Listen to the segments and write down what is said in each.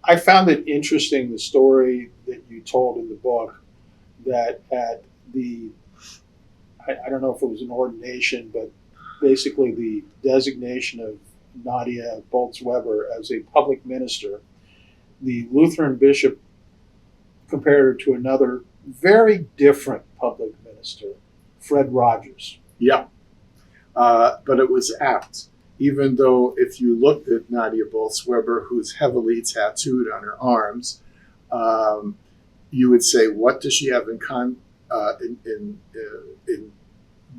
I found it interesting, the story that you told in the book, that at the, I don't know if it was an ordination, but basically the designation of Nadia Bolz-Weber as a public minister, the Lutheran bishop compared her to another very different public minister, Fred Rogers. Yeah, but it was apt. Even though if you looked at Nadia Bolz-Weber, who's heavily tattooed on her arms, you would say, what does she have in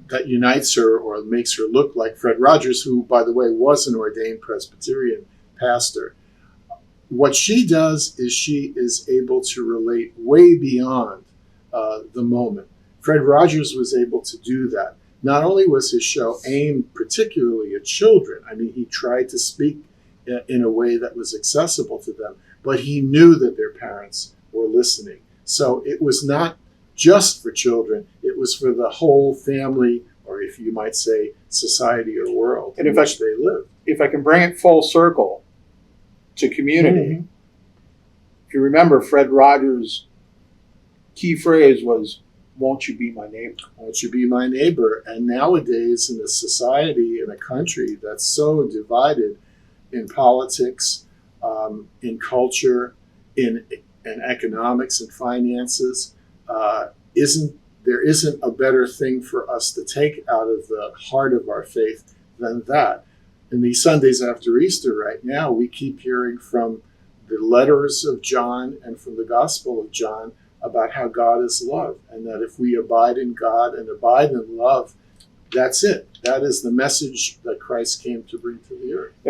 that unites her or makes her look like Fred Rogers, who, by the way, was an ordained Presbyterian pastor? What she does is she is able to relate way beyond the moment. Fred Rogers was able to do that. Not only was his show aimed particularly at children, I mean, he tried to speak in a way that was accessible to them, but he knew that their parents were listening. So it was not just for children, it was for the whole family, or if you might say, society or world in which they live. If I can bring it full circle to community, if you remember, Fred Rogers' key phrase was, "Won't you be my neighbor?" Won't you be my neighbor? And nowadays, in a society, in a country that's so divided in politics, in culture, in economics and finances, there isn't a better thing for us to take out of the heart of our faith than that. In these Sundays after Easter right now, we keep hearing from the letters of John and from the Gospel of John about how God is love, and that if we abide in God and abide in love, that's it. That is the message that Christ came to bring to the earth.